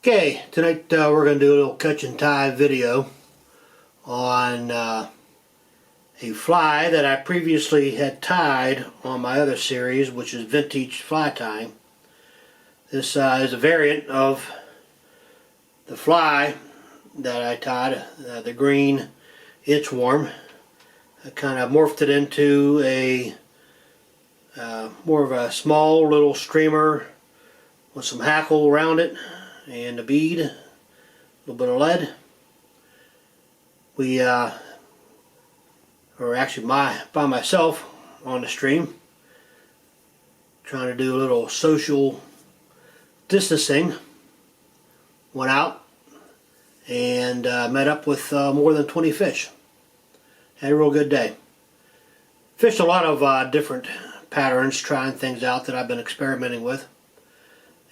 Okay, tonight we're going to do a little catch and tie video on a fly that I previously had tied on my other series, which is vintage fly tying. This is a variant of the fly that I tied, the green inchworm. I kind of morphed it into a more of a small little streamer with some hackle around it and a bead, a little bit of lead. We or actually by myself on the stream, trying to do a little social distancing. Went out and met up with more than 20 fish. Had a real good day. Fished a lot of different patterns, trying things out that I've been experimenting with,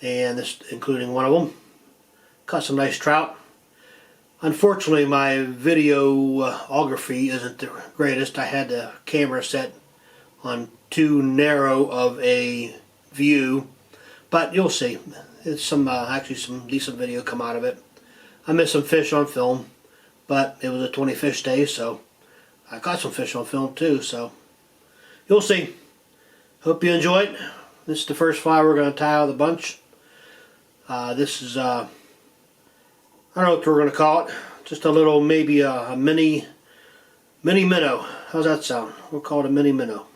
and this including one of them. Caught some nice trout. Unfortunately, my videography isn't the greatest. I had the camera set on too narrow of a view, but you'll see. It's some actually some decent video come out of it. I missed some fish on film, but it was a 20 fish day, so I caught some fish on film too. So you'll see. Hope you enjoy it. This is the first fly we're going to tie out of the bunch. This is I don't know what we're going to call it. Just a little, maybe a mini minnow. How's that sound? We'll call it a mini minnow.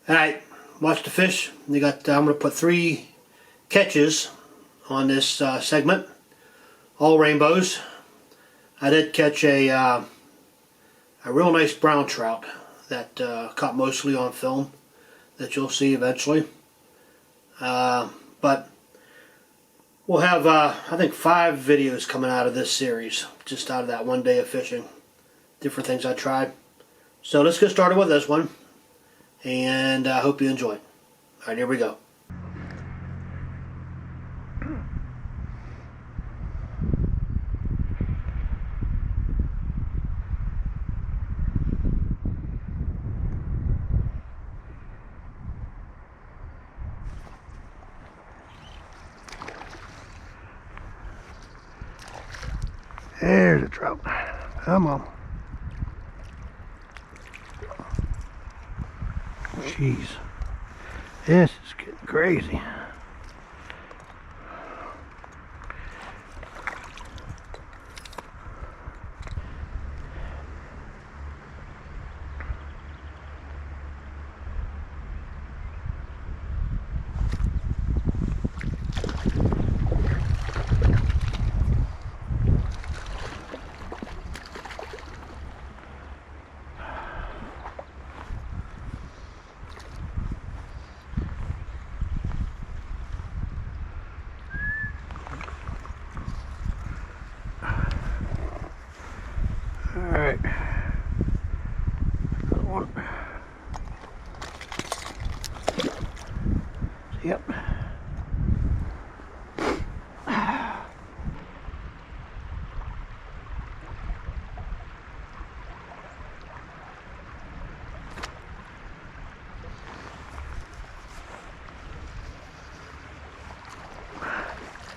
Alright, watch the fish. I'm going to put 3 catches on this segment. All rainbows. I did catch a real nice brown trout that caught mostly on film that you'll see eventually. But we'll have, I think, 5 videos coming out of this series, just out of that one day of fishing. Different things I tried. So let's get started with this one, and I hope you enjoy it. Alright, here we go. There's a trout. Come on. Jeez. This is getting crazy. Alright. One. Yep.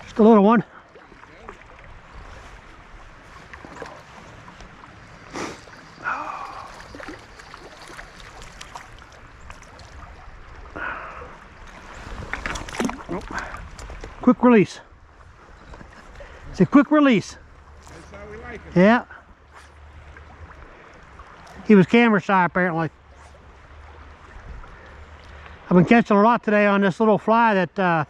Just a little one. Quick release. It's a quick release. That's how we like it. Yeah. He was camera shy apparently. I've been catching a lot today on this little fly that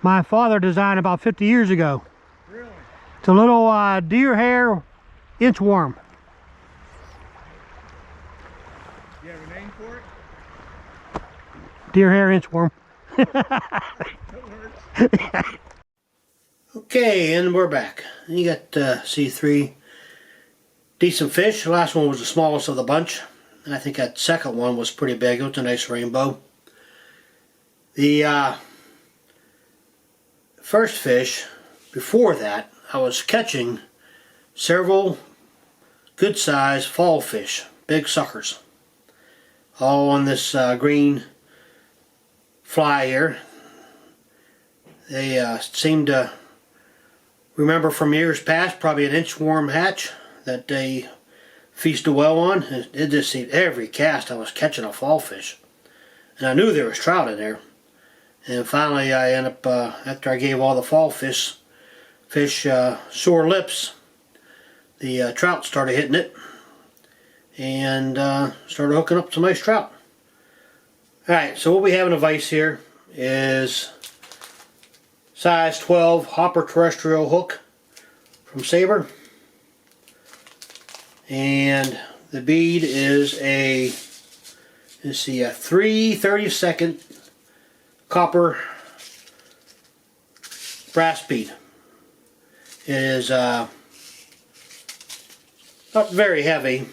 my father designed about 50 years ago. Really? It's a little deer hair inchworm. You have a name for it? Deer hair inchworm. Okay, and we're back. You got to see 3 decent fish. The last one was the smallest of the bunch. I think that second one was pretty big. It was a nice rainbow. The first fish, before that, I was catching several good-sized fall fish, big suckers, all on this green fly here. They seem to remember from years past, probably an inchworm hatch that they feasted well on. It just seemed every cast I was catching a fall fish. And I knew there was trout in there. And finally I ended up, after I gave all the fall fish sore lips, the trout started hitting it. And started hooking up some nice trout. Alright, so what we have in a vise here is size 12 hopper terrestrial hook from Sabre. And the bead is a, let's see, a 3/32 copper brass bead. It is not very heavy,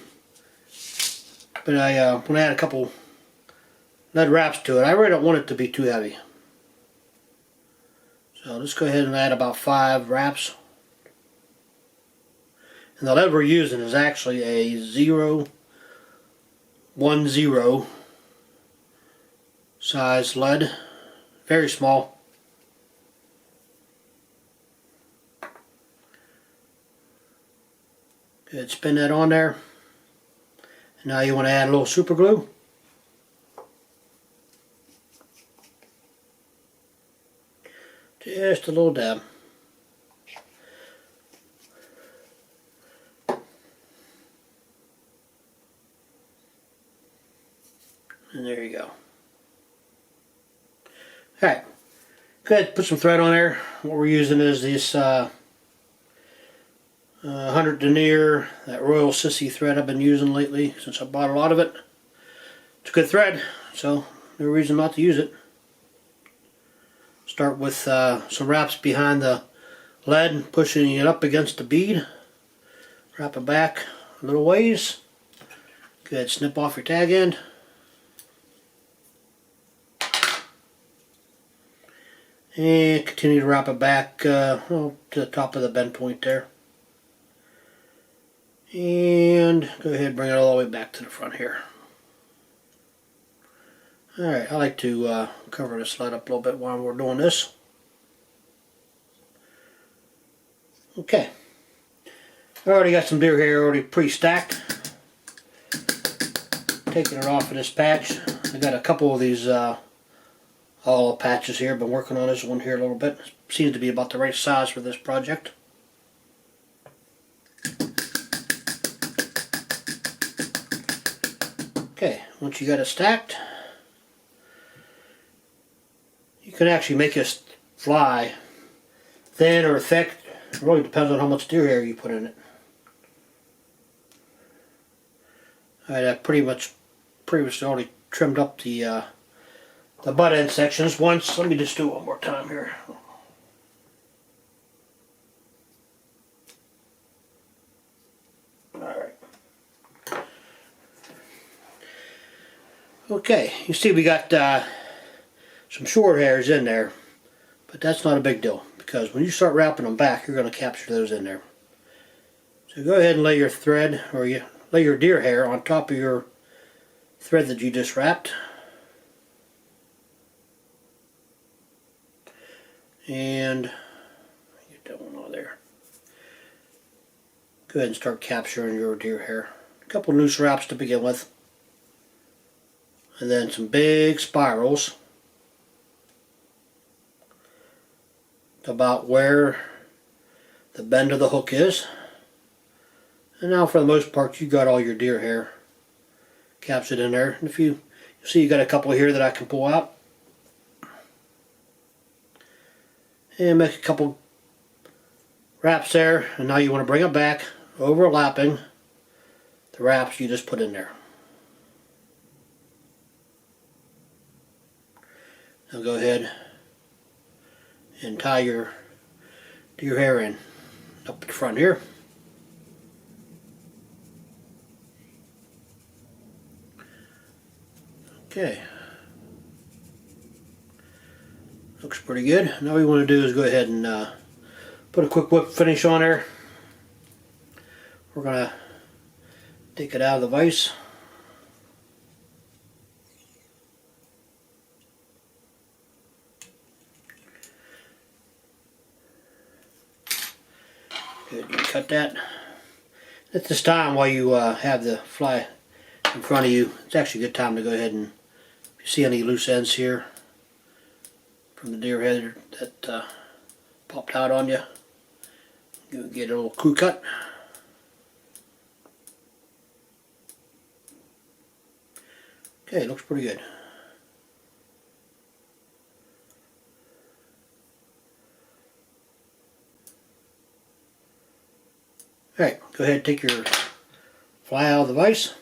but when I add a couple lead wraps to it, I really don't want it to be too heavy. So let's go ahead and add about 5 wraps. And the lead we're using is actually a 010 size lead. Very small. Good, spin that on there. And now you want to add a little super glue. Just a little dab. And there you go. Alright, go ahead, put some thread on there. What we're using is this 100 denier, that Royal Sissy thread I've been using lately since I bought a lot of it. It's a good thread, so no reason not to use it. Start with some wraps behind the lead, pushing it up against the bead. Wrap it back a little ways. Go ahead, snip off your tag end. And continue to wrap it back to the top of the bend point there. And go ahead and bring it all the way back to the front here. Alright, I like to cover this slide up a little bit while we're doing this. Okay. I already got some deer hair already pre-stacked. Taking it off of this patch. I got a couple of these olive patches here. Been working on this one here a little bit. Seems to be about the right size for this project. Okay, once you got it stacked, you can actually make this fly thin or thick. It really depends on how much deer hair you put in it. Alright, I pretty much previously already trimmed up the butt end sections once. Let me just do it one more time here. Alright. Okay, you see we got some short hairs in there, but that's not a big deal because when you start wrapping them back, you're going to capture those in there. So go ahead and lay your thread, or you lay your deer hair on top of your thread that you just wrapped. And get that one on there. Go ahead and start capturing your deer hair. A couple loose wraps to begin with. And then some big spirals about where the bend of the hook is. And now for the most part you got all your deer hair captured in there. And if you see, you got a couple here that I can pull out. And make a couple wraps there, and now you want to bring it back, overlapping the wraps you just put in there. Now go ahead and tie your deer hair in up at the front here. Okay. Looks pretty good. Now what we want to do is go ahead and put a quick whip finish on there. We're going to take it out of the vise. Good, you cut that. At this time, while you have the fly in front of you, it's actually a good time to go ahead and, if you see any loose ends here from the deer head that popped out on you, you get a little crew cut. Okay, looks pretty good. Alright, go ahead and take your fly out of the vise.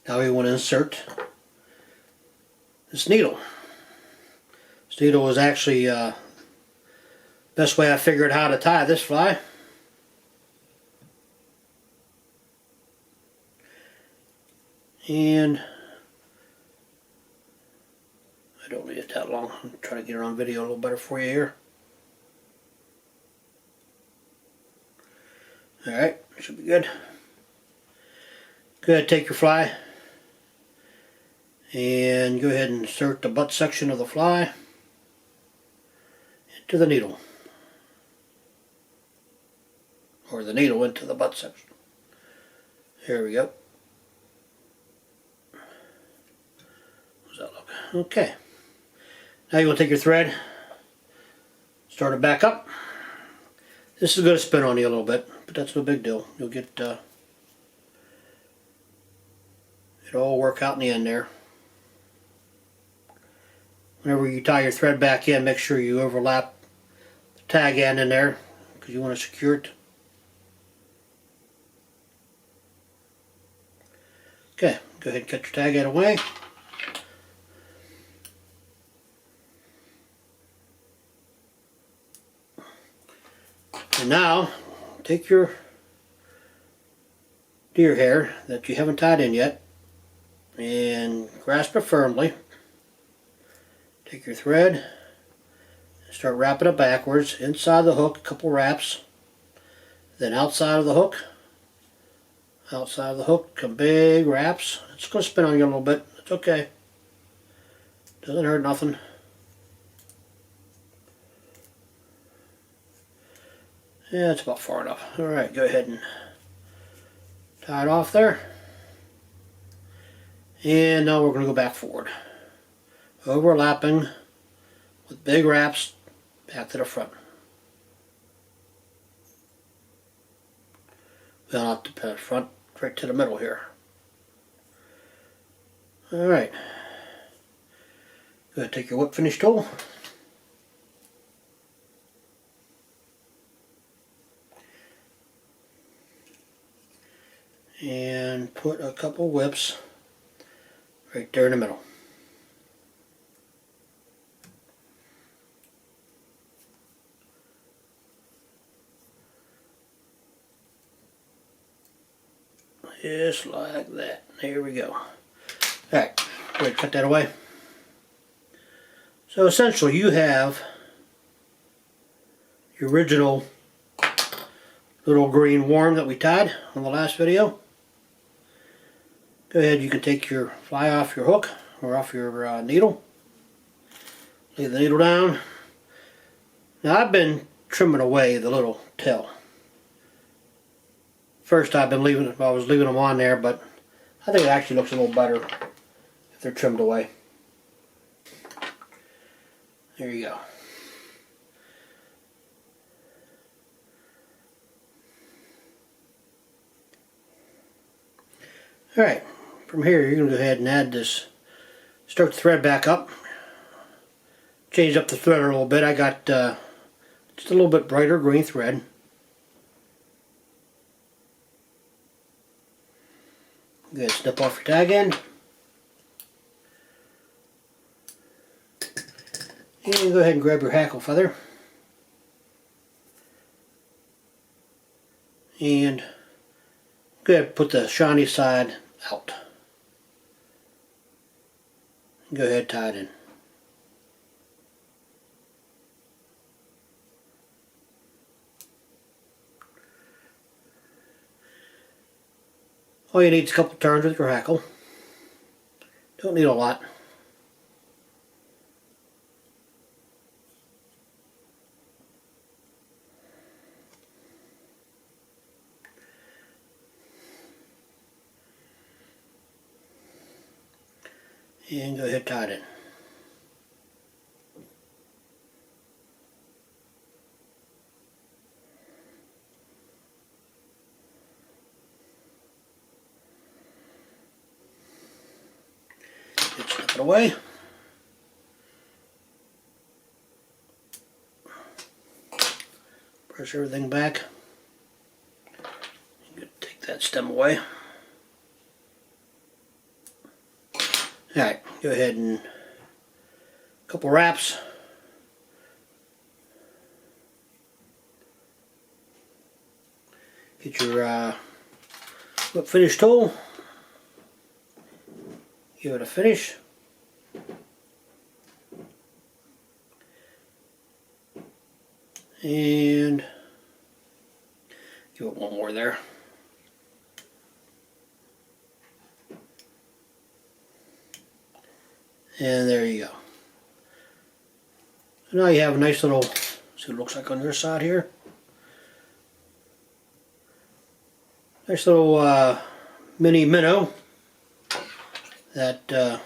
Now we want to insert this needle. This needle is actually best way I figured how to tie this fly. And I don't need it that long. I'm trying to get it on video a little better for you here. Alright, should be good. Go ahead, take your fly and go ahead and insert the butt section of the fly into the needle. Or the needle into the butt section. Here we go. How's that look? Okay. Now you want to take your thread, start it back up. This is going to spin on you a little bit, but that's no big deal. You'll get it'll all work out in the end there. Whenever you tie your thread back in, make sure you overlap the tag end in there because you want to secure it. Okay, go ahead and cut your tag end away. And now, take your deer hair that you haven't tied in yet and grasp it firmly. Take your thread and start wrapping it backwards. Inside the hook, a couple wraps. Then outside of the hook. Outside of the hook, some big wraps. It's going to spin on you a little bit. It's okay. Doesn't hurt nothing. Yeah, it's about far enough. Alright, go ahead and tie it off there. And now we're going to go back forward. Overlapping with big wraps back to the front. Well, not the front, right to the middle here. Alright. Go ahead and take your whip finish tool. And put a couple whips right there in the middle. Just like that. There we go. Alright, go ahead and cut that away. So essentially you have your original little green worm that we tied on the last video. Go ahead, you can take your fly off your hook or off your needle. Lay the needle down. Now I've been trimming away the little tail. First I was leaving them on there, but I think it actually looks a little better if they're trimmed away. There you go. Alright, from here you're going to go ahead and add this, start the thread back up. Change up the thread a little bit. I got just a little bit brighter green thread. Go ahead and snip off your tag end. And go ahead and grab your hackle feather. And go ahead and put the shiny side out. Go ahead and tie it in. All you need is a couple turns with your hackle. Don't need a lot. and go ahead tight it. Just slip it away. Press everything back. Take that stem away. Alright, go ahead and a couple wraps. Get your whip finish tool. Give it a finish. And give it one more there. And there you go. So now you have a nice little, see what it looks like on your side here. Nice little mini minnow that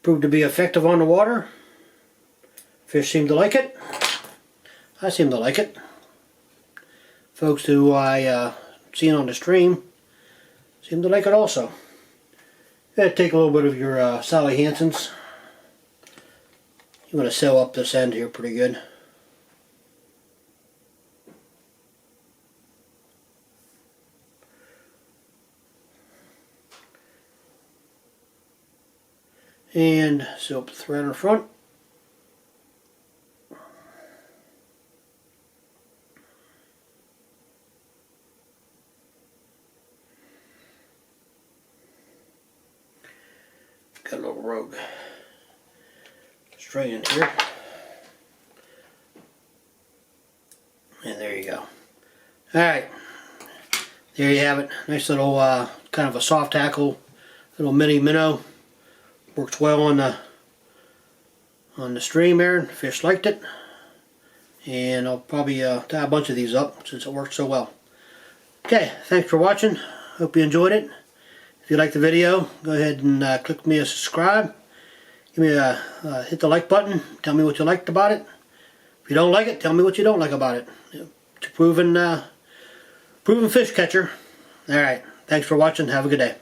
proved to be effective on the water. Fish seem to like it. I seem to like it. Folks who I seen on the stream seem to like it also. Take a little bit of your Sally Hansen's. You want to sew up this end here pretty good. And sew up the thread in the front. Got a little rogue straight in here. And there you go. Alright. There you have it. Nice little kind of a soft tackle, little mini minnow. Works well on the stream there. The fish liked it. And I'll probably tie a bunch of these up since it worked so well. Okay, thanks for watching. Hope you enjoyed it. If you liked the video, go ahead and click me a subscribe. Give me a hit the like button. Tell me what you liked about it. If you don't like it, tell me what you don't like about it. It's a proven fish catcher. All right. Thanks for watching. Have a good day.